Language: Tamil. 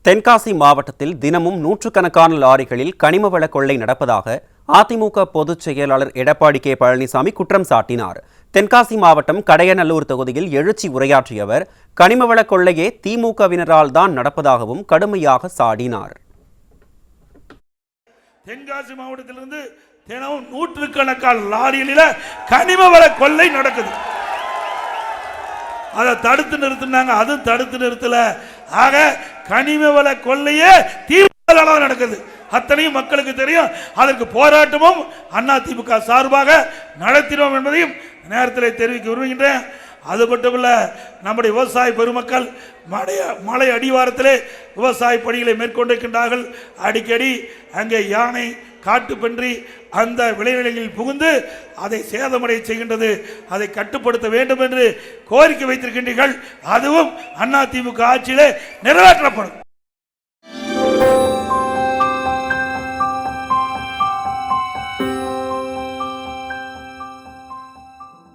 தென்காசி மாவட்டத்தில் தினமும் நூற்றுக்கணக்கான லாரிகளில் கனிமவள கொள்ளை நடப்பதாக அதிமுக பொதுச் செயலாளர் எடப்பாடி கே பழனிசாமி குற்றம் சாட்டினார். தென்காசி மாவட்டம் கடையநல்லூர் தொகுதியில் எழுச்சி உரையாற்றிய அவர் கனிமவள கொள்ளையே திமுகவினரால் தான் நடப்பதாகவும் கடுமையாக சாடினார். தென்காசி மாவட்டத்திலிருந்து தினமும் நூற்றுக்கணக்கான லாரிகளில் கனிமவள கொள்ளை நடக்குது. அதை தடுத்து நிறுத்தினாங்க, அதுவும் தடுத்து நிறுத்தல. ஆக கனிமவள கொள்ளையே திமுக நடக்குது. அத்தனையும் மக்களுக்கு தெரியும். அதற்கு போராட்டமும் அதிமுக சார்பாக நடத்தினோம் என்பதையும் நேரத்தில் தெரிவிக்க விரும்புகின்றேன். அது மட்டுமல்ல, நம்முடைய விவசாய பெருமக்கள் மலை அடிவாரத்திலே விவசாய பணிகளை மேற்கொண்டிருக்கின்றார்கள். அடிக்கடி அங்கே யானை, காட்டுப்பன்றி அந்த விளைநிலங்களில் புகுந்து அதை சேதமடைய செய்கின்றது. அதை கட்டுப்படுத்த வேண்டும் என்று கோரிக்கை வைத்திருக்கின்றீர்கள். அதுவும் அதிமுக ஆட்சியிலே நிறைவேற்றப்படும்.